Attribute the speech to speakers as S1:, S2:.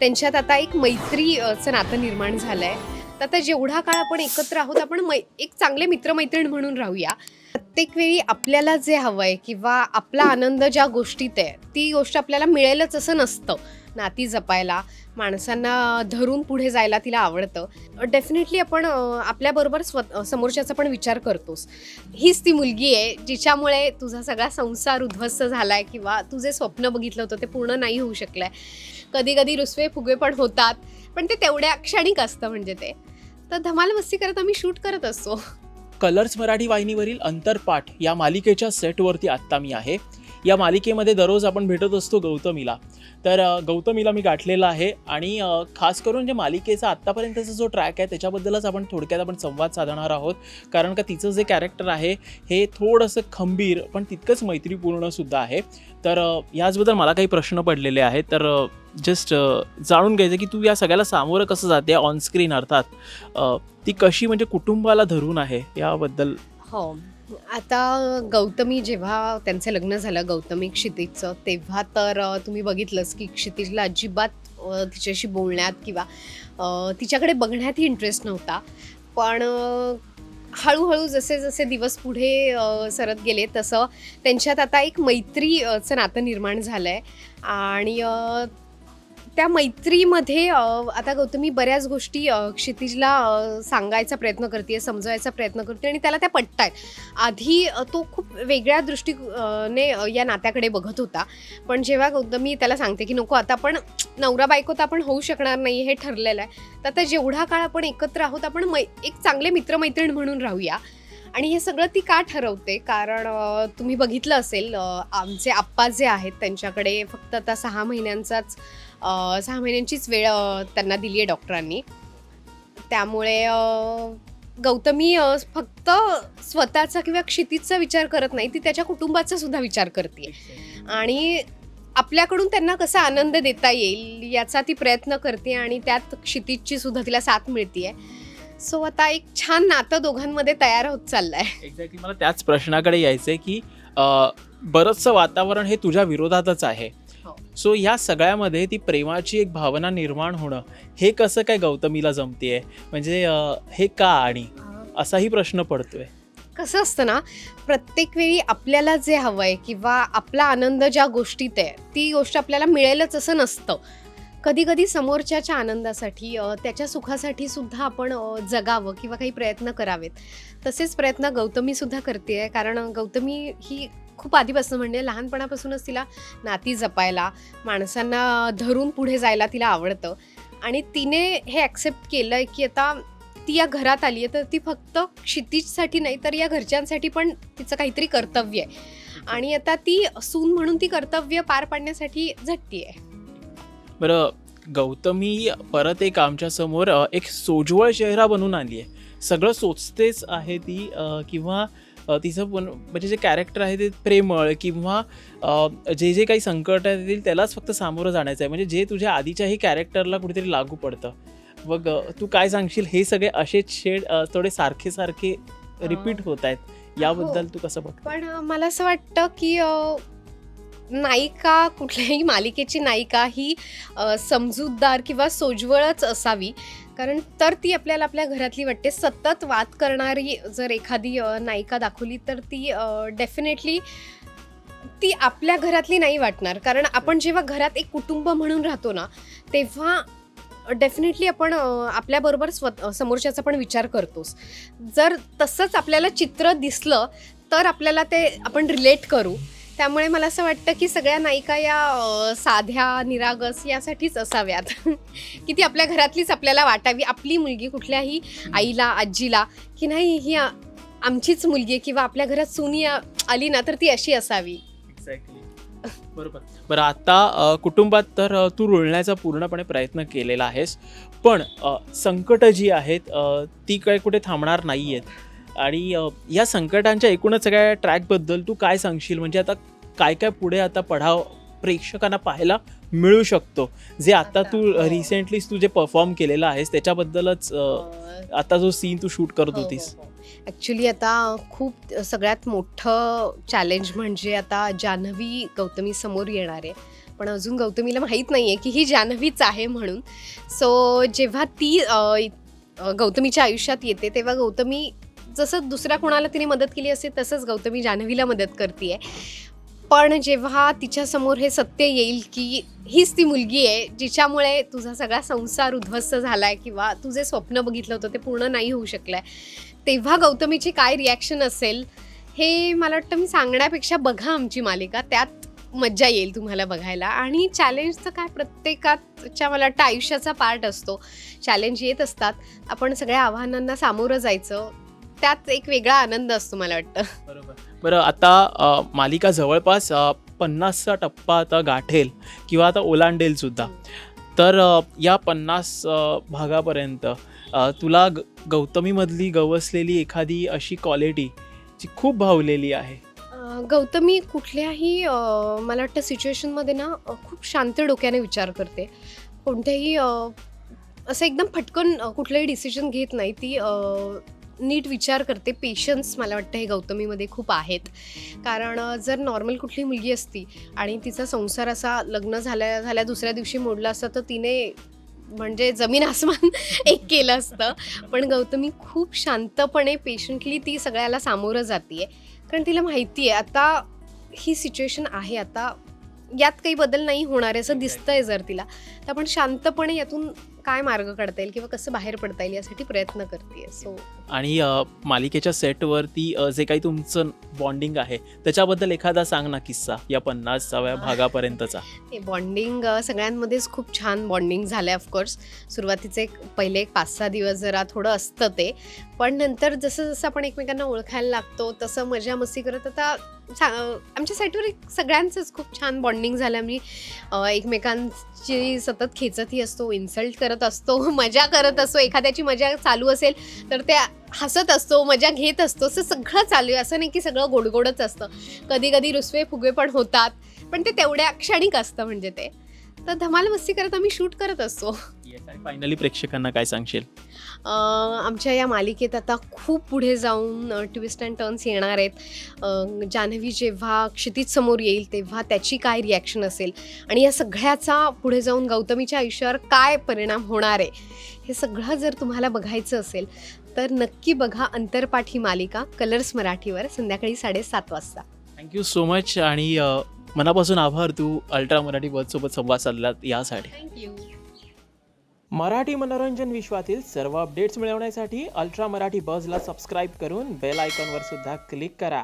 S1: त्यांच्यात आता एक मैत्रीचं नातं निर्माण झालंय. तर आता जेवढा काळ आपण एकत्र आहोत आपण एक चांगले मित्रमैत्रीण म्हणून राहूया. प्रत्येक वेळी आपल्याला जे हवंय किंवा आपला आनंद ज्या गोष्टीत आहे ती गोष्ट आपल्याला मिळेलच असं नसतं. नाती जपायला, माणसांना धरून पुढे जायला तिला आवडतं. डेफिनेटली आपण आपल्याबरोबर समोरच्याचा पण विचार करतोस. हीच ती मुलगी आहे जिच्यामुळे तुझा सगळा संसार उद्ध्वस्त झालाय किंवा तू जे स्वप्न बघितलं होतं ते पूर्ण नाही होऊ शकलंय. कधी-कधी रुसवे-फुगवे पण होतात, पण ते तेवढ्या क्षणिक असतं म्हणजे ते. तर धमाल मस्ती करत आम्ही शूट करत असतो.
S2: कलर्स मराठी वाहिनीवरील अंतरपाठ या मालिकेच्या सेटवरती आत्ता मी आहे. या मालिकेमध्ये दररोज आपण भेटत असतो गौतमीला. तर गौतमीला मी गाठलेला आहे आणि खास करून जे मालिकेचा आत्तापर्यंतचा जो ट्रॅक आहे त्याच्याबद्दलच आपण थोडक्यात संवाद साधणार आहोत. कारण का तिचं जे कॅरेक्टर आहे हे थोडंसं खंबीर पण तितकंच मैत्रीपूर्णसुद्धा आहे. तर याचबद्दल मला काही प्रश्न पडलेले आहेत. तर जस्ट जाणून घ्यायचं की तू या सगळ्याला सामोरं कसं जाते ऑनस्क्रीन अर्थात. ती कशी म्हणजे कुटुंबाला धरून आहे याबद्दल.
S1: हो. आता गौतमी जेव्हा त्यांचं लग्न झालं गौतमी क्षितिजचं, तेव्हा तर तुम्ही बघितलंच की क्षितिजला अजिबात तिच्याशी बोलण्यात किंवा तिच्याकडे बघण्यातही इंटरेस्ट नव्हता. पण हळूहळू जसे जसे दिवस पुढे सरत गेले तसं त्यांच्यात आता एक मैत्रीचं नातं निर्माण झालं आहे. आणि त्या मैत्रीमध्ये आता गौतमी बऱ्याच गोष्टी क्षितिजला सांगायचा प्रयत्न करते, समजवायचा प्रयत्न करते आणि त्याला त्या पटतायत. आधी तो खूप वेगळ्या दृष्टीने या नात्याकडे बघत होता. पण जेव्हा गौतमी त्याला सांगते की नको आता आपण नवरा बायको तर आपण होऊ शकणार नाही हे ठरलेलं आहे. तर आता जेवढा काळ आपण एकत्र आहोत आपण एक चांगले मित्रमैत्रीण म्हणून राहूया. आणि हे सगळं ती का ठरवते कारण तुम्ही बघितलं असेल आमचे आप्पा जे आहेत त्यांच्याकडे फक्त आता 6 महिन्यांचीच वेळ त्यांना दिली आहे डॉक्टरांनी. त्यामुळे गौतमी फक्त स्वतःचा किंवा क्षितिजचा विचार करत नाही, ती त्याच्या कुटुंबाचा सुद्धा विचार करते आणि आपल्याकडून त्यांना कसा आनंद देता येईल याचा ती प्रयत्न करते आणि त्यात क्षितिजची सुद्धा तिला साथ मिळते. सो आता एक छान नातं दोघांमध्ये तयार होत चाललंय.
S2: एक्झॅक्टली मला त्याच प्रश्नाकडे यायचंय की बरंचसं वातावरण हे तुझ्या विरोधातच आहे. सो या सगळ्यामध्ये ती प्रेमाची एक भावना निर्माण होणं हे कसं काय गौतमीला जमतेय म्हणजे हे का आणि असाही प्रश्न पडतोय.
S1: कसं असतं ना, प्रत्येक वेळी आपल्याला जे हवंय किंवा आपला आनंद ज्या गोष्टीत आहे ती गोष्ट आपल्याला मिळेलच असं नसतं. कधी कधी समोरच्याच्या आनंदासाठी त्याच्या सुखासाठी सुद्धा आपण जगावं किंवा काही प्रयत्न करावेत. तसेच प्रयत्न गौतमी सुद्धा करते कारण गौतमी ही खूप आधीपासून म्हणजे लहानपणापासूनच तिला नाती जपायला, माणसांना धरून पुढे जायला तिला आवडतं. आणि तिने हे ॲक्सेप्ट केलं की आता ती या घरात आली आहे तर ती फक्त क्षितिजसाठी नाही तर या घरच्यांसाठी पण तिचं काहीतरी कर्तव्य आहे आणि आता ती सून म्हणून ती कर्तव्य पार पाडण्यासाठी झटते.
S2: बरं, गौतमी परत एक आमच्यासमोर एक सोज्वळ चेहरा बनून आली आहे. सगळं सोचतेच आहे ती किंवा तिचं पण म्हणजे जे कॅरेक्टर आहे ते प्रेमळ किंवा जे जे काही संकट येतील त्यालाच फक्त सामोरं जाण्याचं आहे. म्हणजे जे तुझ्या आधीच्याही कॅरेक्टरला कुठेतरी लागू पडतं. मग तू काय सांगशील हे सगळे असेच शेड थोडे सारखे सारखे रिपीट होत आहेत याबद्दल तू कसं बघ.
S1: पण मला असं वाटतं की नायिका कुठल्याही मालिकेची नायिका ही समजूतदार किंवा सोज्वळच असावी कारण तर ती आपल्याला आपल्या घरातली वाटते. सतत वाद करणारी जर एखादी नायिका दाखवली तर ती डेफिनेटली ती आपल्या घरातली नाही वाटणार. कारण आपण जेव्हा घरात एक कुटुंब म्हणून राहतो ना तेव्हा डेफिनेटली आपण आपल्याबरोबर समोरच्याचा पण विचार करतोस. जर तसंच आपल्याला चित्र दिसलं तर आपल्याला ते आपण रिलेट करू. त्यामुळे मला असं वाटतं की सगळ्या नायिका या साध्या निरागस यासाठीच असाव्यात की ती आपल्या घरातलीच आपल्याला वाटावी. आपली मुलगी कुठल्याही आईला आजीला की नाही ही आमचीच मुलगी आहे किंवा आपल्या घरात सुनी आली ना तर ती अशी असावी.
S2: बरोबर. बरं, आता कुटुंबात तर तू रुळण्याचा पूर्णपणे प्रयत्न केलेला आहेस पण संकट जी आहेत ती काही कुठे थांबणार नाही आहेत. आणि या संकटांच्या एकूणच सगळ्या ट्रॅकबद्दल तू काय सांगशील म्हणजे आता काय काय पुढे आता पडाव प्रेक्षकांना पाहायला मिळू शकतो जे आता तू रिसेंटलीच तू जे परफॉर्म केलेलं आहेस त्याच्याबद्दलच आता जो सीन तू शूट करत होतीस.
S1: ॲक्च्युली आता खूप सगळ्यात मोठं चॅलेंज म्हणजे आता जान्हवी गौतमी समोर येणार आहे. पण अजून गौतमीला माहीत नाही आहे की ही जान्हवीच आहे म्हणून. सो जेव्हा ती गौतमीच्या आयुष्यात येते तेव्हा गौतमी जसं दुसऱ्या कोणाला तिने मदत केली असते तसंच गौतमी जान्हवीला मदत करते आहे. पण जेव्हा तिच्यासमोर हे सत्य येईल की हीच ती मुलगी आहे जिच्यामुळे तुझा सगळा संसार उद्ध्वस्त झाला आहे किंवा तू जे स्वप्न बघितलं होतं ते पूर्ण नाही होऊ शकलं आहे, तेव्हा गौतमीची काय रिॲक्शन असेल हे मला वाटतं मी सांगण्यापेक्षा बघा आमची मालिका, त्यात मज्जा येईल तुम्हाला बघायला. आणि चॅलेंजचं काय, प्रत्येकाच्या मला वाटतं आयुष्याचा पार्ट असतो. चॅलेंज येत असतात, आपण सगळ्या आव्हानांना सामोरं जायचं, त्यात एक वेगळा आनंद असतो मला वाटतं.
S2: बरोबर. बरं, आता मालिका जवळपास 50चा टप्पा आता गाठेल किंवा आता ओलांडेल सुद्धा. तर या 50 भागापर्यंत तुला गौतमीमधली गवसलेली एखादी अशी क्वालिटी जी खूप भावलेली आहे?
S1: गौतमी कुठल्याही मला वाटतं सिच्युएशनमध्ये ना खूप शांत डोक्याने विचार करते. कोणत्याही असं एकदम फटकन कुठलंही डिसिजन घेत नाही ती. नीट विचार करते. पेशन्स मला वाटतं हे गौतमीमध्ये खूप आहेत. कारण जर नॉर्मल कुठली मुलगी असती आणि तिचा संसार असा लग्न झाल्या दुसऱ्या दिवशी मोडला असता तर तिने म्हणजे जमीन आसमान एक केलं असतं. पण गौतमी खूप शांतपणे पेशंटली ती सगळ्याला सामोरं जाते आहे. कारण तिला माहिती आहे आता ही सिच्युएशन आहे, आता यात काही बदल नाही होणार आहे असं दिसतंय जर तिला, तर आपण शांतपणे यातून काय मार्ग काढता येईल किंवा कसं बाहेर पडता येईल यासाठी प्रयत्न करते. सो
S2: आणि मालिकेच्या सेटवरती जे काही तुमचं बॉन्डिंग आहे त्याच्याबद्दल एखादा सांग ना किस्सा, या 50व्या भागापर्यंतचा.
S1: हे बॉन्डिंग सगळ्यांमध्येच खूप छान बॉन्डिंग झालं आहे. ऑफकोर्स सुरुवातीचे पहिले 5-6 दिवस जरा थोडं असतं ते, पण नंतर जसं जसं आपण एकमेकांना ओळखायला लागतो तसं मजा मस्ती करत आता आमच्या साईटवर सगळ्यांचंच खूप छान बॉन्डिंग झालं. आम्ही एकमेकांची सतत खेचतही असतो, इन्सल्ट करत असतो, मजा करत असतो. एखाद्याची मजा चालू असेल तर ते हसत असतो, मजा घेत असतो. असं सगळं चालू आहे. असं नाही की सगळं गोडगोडच असतं. कधी कधी रुसवे फुगवे पण होतात, पण ते तेवढ्या क्षणिक असतं. म्हणजे ते तर धमाल मस्ती करत आम्ही शूट करत असतो.
S2: फायनली प्रेक्षकांना काय सांगशील?
S1: आमच्या या मालिकेत आता खूप पुढे जाऊन ट्विस्ट अँड टर्न्स येणार आहेत. जान्हवी जेव्हा क्षितिज समोर येईल तेव्हा त्याची काय रिॲक्शन असेल आणि या सगळ्याचा पुढे जाऊन गौतमीच्या आयुष्यावर काय परिणाम होणार आहे हे सगळं जर तुम्हाला बघायचं असेल तर नक्की बघा अंतरपाठ ही मालिका कलर्स मराठीवर संध्याकाळी 7:30 वाजता.
S2: थँक्यू सो मच आणि मनापासून आभार तू अल्ट्रा मराठी बजसोबत संवाद साधलात यासाठी.
S1: थँक्यू.
S2: मराठी मनोरंजन विश्वातील सर्व अपडेट्स मिळवण्यासाठी अल्ट्रा मराठी बजला सबस्क्राईब करून बेल आयकॉनवर सुद्धा क्लिक करा.